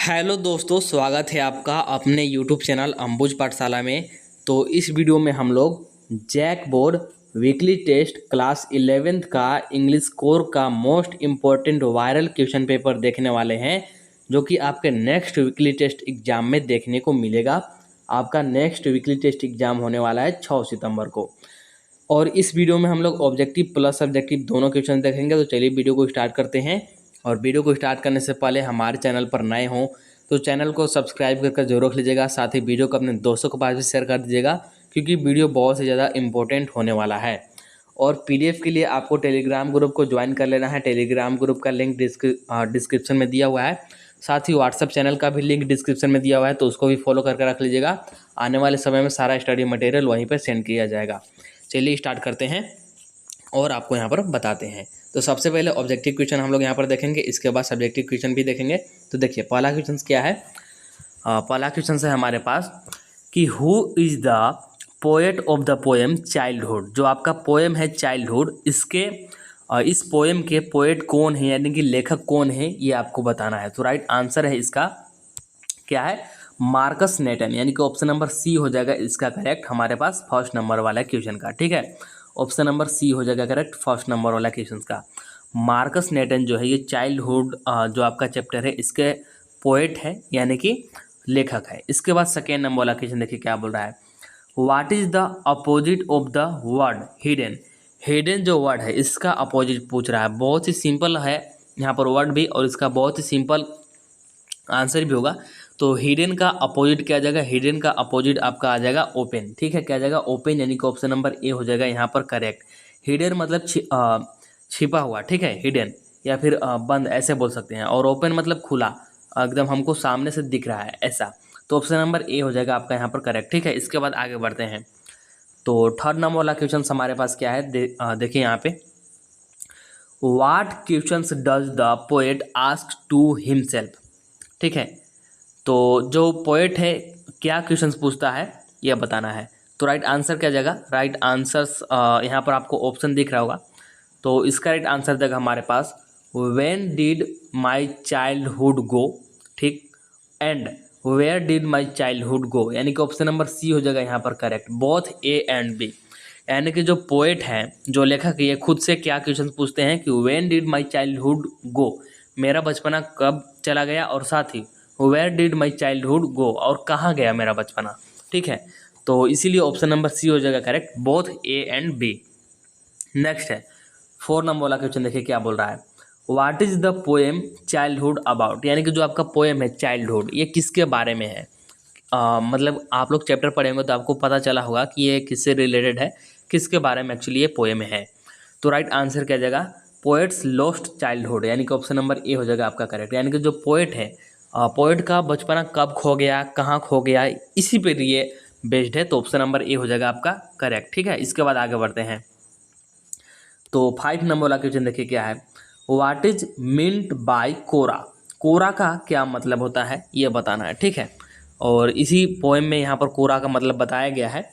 Hello दोस्तों, स्वागत है आपका अपने यूट्यूब चैनल अंबुज पाठशाला में। तो इस वीडियो में हम लोग JAC board weekly test class 11th का इंग्लिश कोर का most important viral question paper देखने वाले हैं, जो कि आपके नेक्स्ट वीकली टेस्ट एग्जाम में देखने को मिलेगा। आपका नेक्स्ट वीकली टेस्ट एग्जाम होने वाला है 6 सितंबर को। और इस वीडियो में हम लोग ऑब्जेक्टिव प्लस सब्जेक्टिव दोनों क्वेश्चन देखेंगे। तो चलिए वीडियो को स्टार्ट करते हैं। और वीडियो को स्टार्ट करने से पहले हमारे चैनल पर नए हों तो चैनल को सब्सक्राइब करके जरूर रख लीजिएगा। साथ ही वीडियो को अपने दोस्तों के पास भी शेयर कर दीजिएगा, क्योंकि वीडियो बहुत ही ज़्यादा इंपॉर्टेंट होने वाला है। और पीडीएफ के लिए आपको टेलीग्राम ग्रुप को ज्वाइन कर लेना है। टेलीग्राम ग्रुप का लिंक डिस्क्रिप्शन में दिया हुआ है। साथ ही व्हाट्सएप चैनल का भी लिंक डिस्क्रिप्शन में दिया हुआ है, तो उसको भी फॉलो करके रख लीजिएगा। आने वाले समय में सारा स्टडी मटेरियल वहीं पर सेंड किया जाएगा। चलिए स्टार्ट करते हैं और आपको यहाँ पर बताते हैं। तो सबसे पहले ऑब्जेक्टिव क्वेश्चन हम लोग यहाँ पर देखेंगे, इसके बाद सब्जेक्टिव क्वेश्चन भी देखेंगे। तो देखिए पहला क्वेश्चन क्या है। पहला क्वेश्चन है हमारे पास कि who is the poet of the poem childhood. जो आपका पोएम है चाइल्डहुड, इस पोएम के पोएट कौन है, यानी कि लेखक कौन है, ये आपको बताना है। तो राइट आंसर है इसका क्या है, मार्कस नेटन, यानी कि ऑप्शन नंबर सी हो जाएगा इसका करेक्ट हमारे पास फर्स्ट नंबर वाला क्वेश्चन का। ठीक है, ऑप्शन नंबर सी हो जाएगा करेक्ट फर्स्ट नंबर वाला क्वेश्चन का। मार्कस नेटन जो है ये चाइल्डहुड जो आपका चैप्टर है इसके पोएट है, यानी कि लेखक है। इसके बाद सेकेंड नंबर वाला क्वेश्चन देखिए क्या बोल रहा है। What is the opposite of the word hidden. Hidden जो वर्ड है इसका अपोजिट पूछ रहा है। बहुत ही सिंपल है यहाँ पर वर्ड भी, और इसका बहुत ही सिंपल आंसर भी होगा। तो हिडन का अपोजिट क्या आ जाएगा, हिडन का अपोजिट आपका आ जाएगा ओपन। ठीक है, क्या आ जाएगा ओपन, यानी कि ऑप्शन नंबर ए हो जाएगा यहाँ पर करेक्ट। हिडन मतलब छिपा हुआ, ठीक है, हिडन या फिर बंद ऐसे बोल सकते हैं। और ओपन मतलब खुला, एकदम हमको सामने से दिख रहा है ऐसा। तो ऑप्शन नंबर ए हो जाएगा आपका यहाँ पर करेक्ट। ठीक है, इसके बाद आगे बढ़ते हैं। तो थर्ड नंबर वाला क्वेश्चन हमारे पास क्या है, देखिए यहाँ पे what questions does the poet ask to himself. ठीक है, तो जो पोएट है क्या क्वेश्चंस पूछता है यह बताना है। तो राइट आंसर क्या जाएगा, राइट आंसर्स यहाँ पर आपको ऑप्शन दिख रहा होगा। तो इसका राइट आंसर जाएगा हमारे पास when did my childhood go, ठीक, and where did my childhood go, यानी कि ऑप्शन नंबर सी हो जाएगा यहाँ पर correct both A and B. यानी कि जो पोएट है, जो लेखक है, ये खुद से क्या क्वेश्चन पूछते हैं कि when did my childhood go, मेरा बचपना कब चला गया, और साथ ही where did my childhood go, और कहाँ गया मेरा बचपना। ठीक है, तो इसीलिए ऑप्शन नंबर सी हो जाएगा correct both A and B. Next है 4 नंबर वाला क्वेश्चन, देखिए क्या बोल रहा है। What is the poem childhood about, यानी कि जो आपका पोएम है चाइल्डहुड ये किसके बारे में है। मतलब आप लोग चैप्टर पढ़ेंगे तो आपको पता चला होगा कि ये किससे रिलेटेड है, किसके बारे में एक्चुअली ये पोएम है। तो राइट आंसर क्या जाएगा, पोएट्स लॉस्ट चाइल्डहुड, यानी कि ऑप्शन नंबर ए हो जाएगा आपका करेक्ट। यानी कि जो पोएट है, पोएट का बचपना कब खो गया, कहाँ खो गया, इसी पे ये बेस्ड है। तो ऑप्शन नंबर ए हो जाएगा आपका करेक्ट। ठीक है, इसके बाद आगे बढ़ते हैं। तो 5 नंबर वाला क्वेश्चन देखिए क्या है। व्हाट इज मीन्ट बाय कोरा। कोरा का क्या मतलब होता है ये बताना है। ठीक है, और इसी पोएम में यहाँ पर कोरा का मतलब बताया गया है।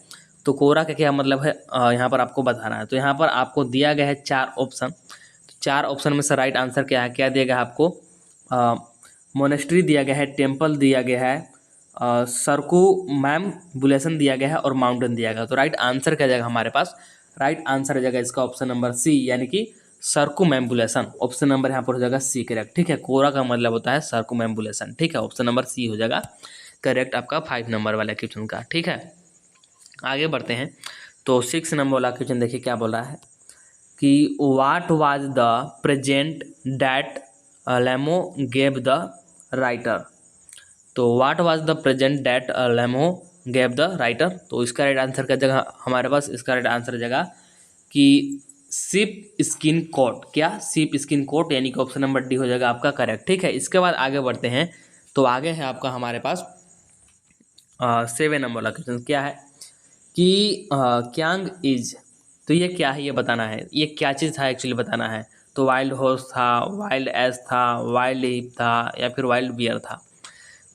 तो कोरा का क्या मतलब है यहाँ पर आपको बताना है। तो यहाँ पर आपको दिया गया है 4 ऑप्शन। तो 4 ऑप्शन में से राइट आंसर क्या है, क्या दिया गया है आपको, मोनेस्ट्री दिया गया है, टेम्पल दिया गया है, सर्कुमैम्बुलेशन दिया गया है, और माउंटेन दिया गया है। तो राइट आंसर क्या जाएगा हमारे पास, राइट आंसर हो जाएगा इसका ऑप्शन नंबर सी, यानी कि सर्कुमैम्बुलेशन। ऑप्शन नंबर यहाँ पर हो जाएगा सी करेक्ट। ठीक है, कोरा का मतलब होता है सर्कुमैम्बुलेशन। ठीक है, ऑप्शन नंबर सी हो जाएगा करेक्ट आपका 5 नंबर वाला क्वेश्चन का। ठीक है, आगे बढ़ते हैं। तो 6 नंबर वाला क्वेश्चन देखिए क्या बोल रहा है कि what was the present that Lemo gave the writer. तो what was the present that Lemo gave the writer. तो इसका राइट आंसर का जगह हमारे पास इसका राइट आंसर जगह कि सिप स्किन कोट। क्या, सिप स्किन कोट, यानी कि ऑप्शन नंबर डी हो जाएगा आपका करेक्ट। ठीक है, इसके बाद आगे बढ़ते हैं। तो आगे है आपका हमारे पास 7 नंबर वाला क्वेश्चन क्या है कि क्यांग इज। तो ये क्या है ये बताना है, ये क्या चीज़ था एक्चुअली बताना है। तो वाइल्ड हॉर्स था, वाइल्ड एस था, वाइल्ड हिप था, या फिर वाइल्ड बियर था।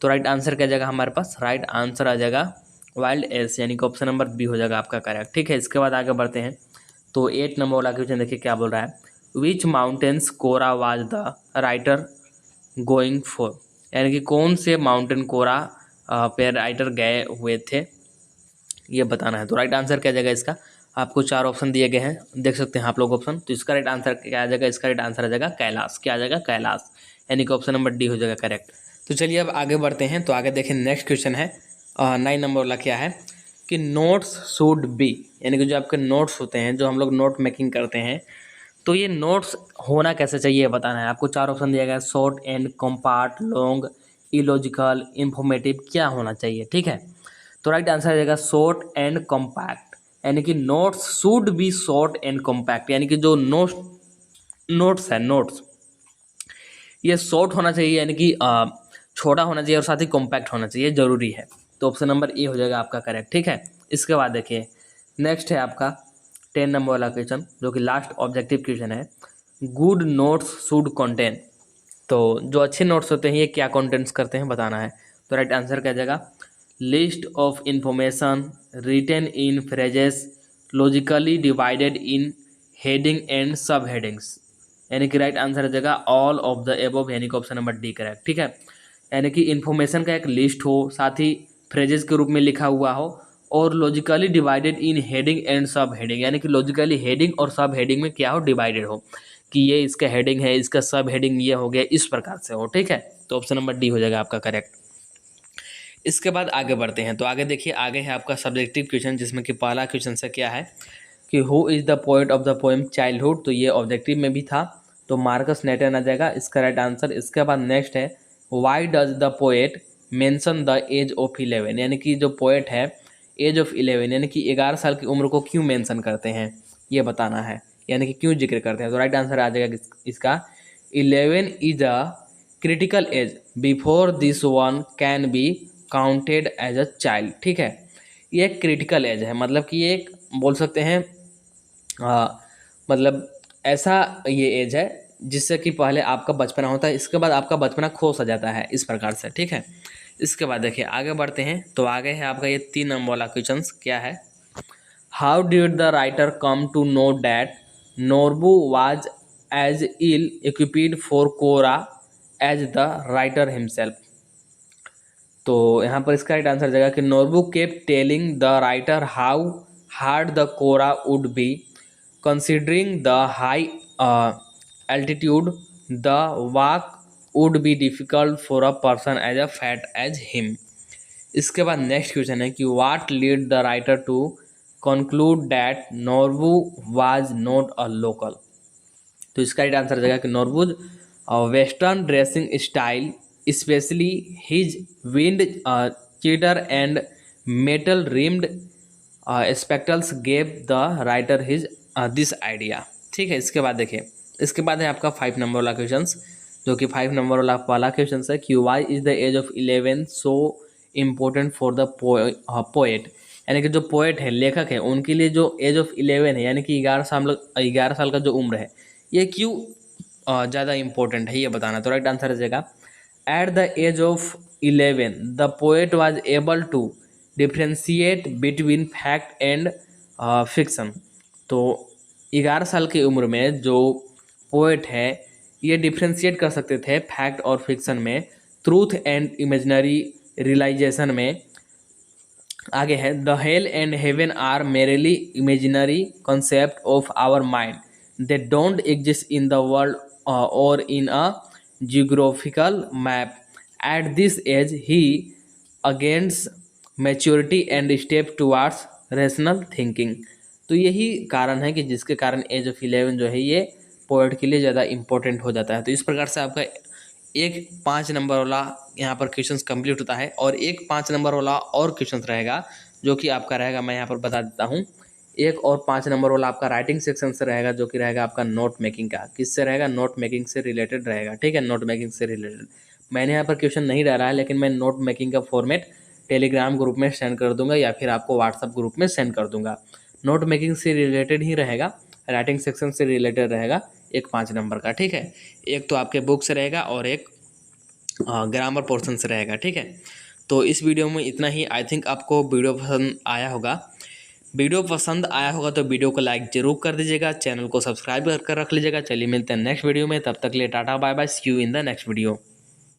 तो राइट आंसर क्या जाएगा हमारे पास, राइट आंसर आ जाएगा वाइल्ड एस, यानी कि ऑप्शन नंबर बी हो जाएगा आपका करेक्ट। ठीक है, इसके बाद आगे बढ़ते हैं। तो 8 नंबर वाला क्वेश्चन देखिए क्या बोल रहा है। Which mountain's kora was the writer going for. यानी कि कौन से माउंटेन कोरा पे राइटर गए हुए थे, ये बताना है। तो राइट आंसर क्या जाएगा इसका, आपको 4 ऑप्शन दिए गए हैं, देख सकते हैं आप लोग ऑप्शन। तो इसका राइट आंसर क्या आ जाएगा, इसका राइट आंसर आ जाएगा कैलाश। क्या आ जाएगा, कैलाश, यानी कि ऑप्शन नंबर डी हो जाएगा करेक्ट। तो चलिए अब आगे बढ़ते हैं। तो आगे देखें नेक्स्ट क्वेश्चन है 9 नंबर वाला, क्या है कि नोट्स शुड बी, यानी कि जो आपके नोट्स होते हैं, जो हम लोग नोट मेकिंग करते हैं, तो ये नोट्स होना कैसे चाहिए ये बताना है। आपको 4 ऑप्शन दिया गया है, short and compact, long, illogical, informative, क्या होना चाहिए, ठीक है। तो राइट आंसर आ जाएगा शॉर्ट एंड कॉम्पैक्ट, यानी कि notes should be short and compact, यानी कि जो नोट्स है, नोट्स ये शॉर्ट होना चाहिए, यानी कि छोटा होना चाहिए और साथ ही कॉम्पैक्ट होना चाहिए, जरूरी है। तो ऑप्शन नंबर ए हो जाएगा आपका करेक्ट, ठीक है। इसके बाद देखिए नेक्स्ट है आपका 10 नंबर वाला क्वेश्चन, जो कि लास्ट ऑब्जेक्टिव क्वेश्चन है। गुड नोट्स शुड कंटेन, तो जो अच्छे नोट्स होते हैं ये क्या कंटेंट्स करते हैं बताना है। तो राइट आंसर क्या जाएगा, list of information written in phrases logically divided in heading and sub headings, यानी कि राइट आंसर आ जाएगा ऑल ऑफ द एबव, यानी कि ऑप्शन नंबर डी करेक्ट, ठीक है। यानी कि इन्फॉर्मेशन का एक लिस्ट हो, साथ ही फ्रेजेस के रूप में लिखा हुआ हो, और logically divided in heading and सब हेडिंग, यानी कि लॉजिकली हेडिंग और सब हेडिंग में क्या हो, डिवाइडेड हो, कि ये इसका हेडिंग है, इसका सब हेडिंग ये हो गया, इस प्रकार से हो, ठीक है। तो ऑप्शन नंबर डी हो जाएगा आपका करेक्ट। इसके बाद आगे बढ़ते हैं। तो आगे देखिए, आगे है आपका सब्जेक्टिव क्वेश्चन, जिसमें कि पहला क्वेश्चन से क्या है कि who is the poet of the poem childhood, तो ये ऑब्जेक्टिव में भी था, तो मार्कस नेटन आ जाएगा इसका राइट आंसर। इसके बाद नेक्स्ट है why does the poet mention the age of 11, यानी कि जो पोएट है एज ऑफ 11 यानी कि 11 साल की उम्र को क्यों मेंशन करते हैं, ये बताना है, यानी कि क्यों जिक्र करते हैं। तो राइट आंसर आ जाएगा इसका 11 is a critical age before this one can be counted as a child, ठीक है। ये एक क्रिटिकल एज है, मतलब कि ये एक बोल सकते हैं मतलब ऐसा ये एज है जिससे कि पहले आपका बचपना होता है, इसके बाद आपका बचपना खो सा जाता है, इस प्रकार से, ठीक है। इसके बाद देखिए आगे बढ़ते हैं। तो आगे है आपका ये 3 नंबर वाला क्वेश्चन, क्या है how did the writer come to know that Norbu was as ill equipped for Kora as the writer himself. तो यहाँ पर इसका राइट आंसर जाएगा कि Norbu kept telling the writer how hard the Kora would be considering the high altitude, the walk would be difficult for a person as a fat as him। इसके बाद next question है कि what led the writer to conclude that Norbu was not a local। तो इसका right answer जाएगा कि Norwood western dressing style specially his wind cheater and metal rimmed spectacles gave the writer his this idea, ठीक है। इसके बाद देखिए, इसके बाद है आपका 5 नंबर वाला क्वेश्चन, जो कि 5 नंबर वाला क्वेश्चन है कि why is the age of 11 so important for the poet, यानी कि जो पोएट है, लेखक है, उनके लिए जो एज ऑफ 11 है, यानी कि 11 साल का जो उम्र है, ये क्यों ज़्यादा इम्पोर्टेंट है, ये बताना। तो राइट आंसर आ जाएगा at the age of 11 the poet was able to differentiate between fact and fiction. तो 11 साल की उम्र में जो पोएट है ये डिफ्रेंशिएट कर सकते थे फैक्ट और फिक्शन में, ट्रूथ एंड इमेजिनरी रियलाइजेशन में। आगे है the hell and heaven are merely imaginary concept of our mind, they don't exist in the world or in a geographical map. At this age he against maturity and step towards rational thinking. तो यही कारण है कि जिसके कारण as of 11 जो है ये पोएट के लिए ज़्यादा इंपॉर्टेंट हो जाता है। तो इस प्रकार से आपका एक 5 नंबर वाला यहाँ पर क्वेश्चंस कंप्लीट होता है, और एक 5 नंबर वाला और क्वेश्चंस रहेगा, जो कि आपका रहेगा, मैं यहाँ पर बता देता हूँ। एक और 5 नंबर वाला आपका राइटिंग सेक्शन से रहेगा, जो कि रहेगा आपका नोट मेकिंग का। किससे रहेगा, नोट मेकिंग से रिलेटेड रहेगा, ठीक है। नोट मेकिंग से रिलेटेड मैंने यहाँ पर क्वेश्चन नहीं डाला है, लेकिन मैं नोट मेकिंग का फॉर्मेट टेलीग्राम ग्रुप में सेंड कर दूंगा, या फिर आपको व्हाट्सअप ग्रुप में सेंड कर दूंगा। नोट मेकिंग से रिलेटेड ही रहेगा, राइटिंग सेक्शन से रिलेटेड रहेगा, एक 5 नंबर का, ठीक है। एक तो आपके बुक से रहेगा और एक ग्रामर पोर्शन से रहेगा, ठीक है। तो इस वीडियो में इतना ही। आई थिंक आपको वीडियो पसंद आया होगा। वीडियो पसंद आया होगा तो वीडियो को लाइक जरूर कर दीजिएगा, चैनल को सब्सक्राइब कर रख लीजिएगा। चलिए मिलते हैं नेक्स्ट वीडियो में, तब तक के लिए tata bye bye, see you in the next video.